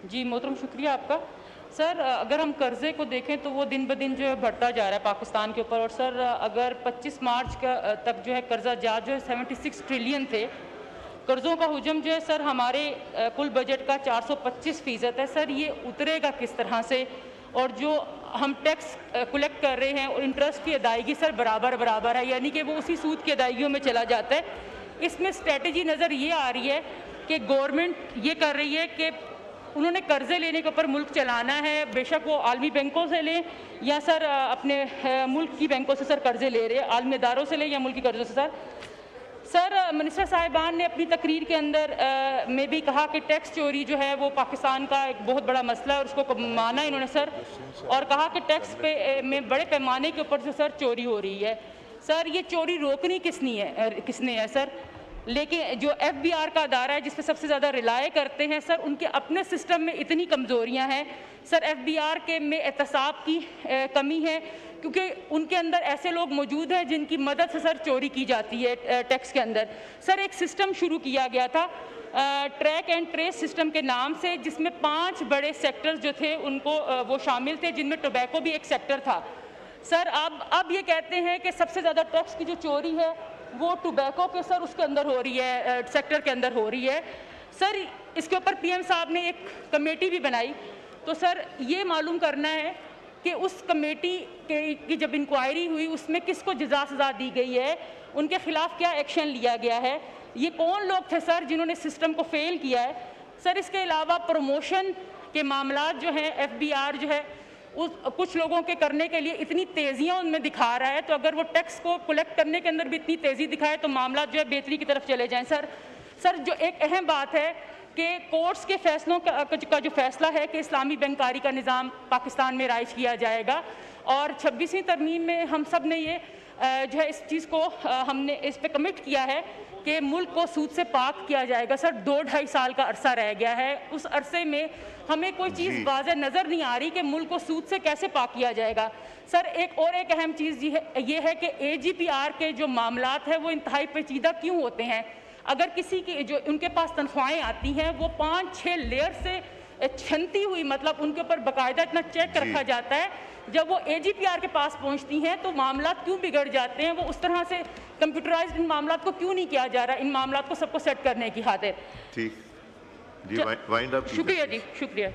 जी, मोहतरम शुक्रिया आपका। सर, अगर हम कर्ज़े को देखें तो वो दिन ब दिन जो है बढ़ता जा रहा है पाकिस्तान के ऊपर। और सर, अगर 25 मार्च का तक जो है कर्ज़ा जात जो है 76 ट्रिलियन थे। कर्ज़ों का हुजम जो है सर हमारे कुल बजट का 425% है। सर, ये उतरेगा किस तरह से? और जो हम टैक्स कलेक्ट कर रहे हैं और इंटरेस्ट की अदायगी सर बराबर है, यानी कि वो उसी सूद की अदायगियों में चला जाता है। इसमें स्ट्रैटेजी नज़र ये आ रही है कि गवर्नमेंट ये कर रही है कि उन्होंने कर्ज़े लेने के ऊपर मुल्क चलाना है, बेशक वो आलमी बैंकों से लें या सर अपने मुल्क की बैंकों से सर कर्ज़े ले रहे हैं, आलमी इदारों से लें या मुल्की कर्ज़ों से। सर, मिनिस्टर साहिबान ने अपनी तकरीर के अंदर में भी कहा कि टैक्स चोरी जो है वो पाकिस्तान का एक बहुत बड़ा मसला है और उसको माना इन्होंने सर, और कहा कि टैक्स पे में बड़े पैमाने के ऊपर जो सर चोरी हो रही है। सर, ये चोरी रोकनी किसने है सर? लेकिन जो FBR का अदारा है जिस पे सबसे ज़्यादा रिलाय करते हैं सर, उनके अपने सिस्टम में इतनी कमज़ोरियाँ हैं सर। FBR के में एहतसाब की कमी है, क्योंकि उनके अंदर ऐसे लोग मौजूद हैं जिनकी मदद से सर चोरी की जाती है टैक्स के अंदर। सर, एक सिस्टम शुरू किया गया था ट्रैक एंड ट्रेस सिस्टम के नाम से, जिसमें 5 बड़े सेक्टर्स जो थे उनको वो शामिल थे, जिनमें टोबैको भी एक सेक्टर था। सर, अब ये कहते हैं कि सबसे ज़्यादा टैक्स की जो चोरी है वो टोबैको के सर उसके अंदर हो रही है, सेक्टर के अंदर हो रही है। सर, इसके ऊपर PM साहब ने एक कमेटी भी बनाई। तो सर, ये मालूम करना है कि उस कमेटी की जब इंक्वायरी हुई उसमें किसको सज़ा दी गई है, उनके खिलाफ क्या एक्शन लिया गया है, ये कौन लोग थे सर जिन्होंने सिस्टम को फेल किया है। सर, इसके अलावा प्रमोशन के मामलात जो हैं FBR जो है कुछ लोगों के करने के लिए इतनी तेज़ियाँ उनमें दिखा रहा है, तो अगर वो टैक्स को कलेक्ट करने के अंदर भी इतनी तेज़ी दिखाए तो मामला जो है बेहतरी की तरफ चले जाएं। सर, जो एक अहम बात है कि कोर्ट्स के फैसलों का जो फैसला है कि इस्लामी बैंककारी का निज़ाम पाकिस्तान में राइज किया जाएगा, और 26वीं तरमीम में हम सब ने ये जो है इस चीज़ को हमने इस पे कमिट किया है कि मुल्क को सूद से पाक किया जाएगा। सर, 2-2.5 साल का अरसा रह गया है, उस अरसे में हमें कोई चीज़ वाज़ेह नज़र नहीं आ रही कि मुल्क को सूद से कैसे पाक किया जाएगा। सर, एक अहम चीज़ ये है कि AGPR के जो मामलात हैं वो इंतहाई पेचीदा क्यों होते हैं। अगर किसी की जो उनके पास तनख्वाहें आती हैं वो 5-6 लेयर से छनती हुई, मतलब उनके ऊपर बाकायदा इतना चेक रखा जाता है, जब वो AGPR के पास पहुंचती हैं तो मामला क्यों बिगड़ जाते हैं। वो उस तरह से कंप्यूटराइज्ड इन मामला को क्यों नहीं किया जा रहा इन मामला को सबको सेट करने की खातिर। ठीक जी, वाइंड अप। शुक्रिया जी, शुक्रिया।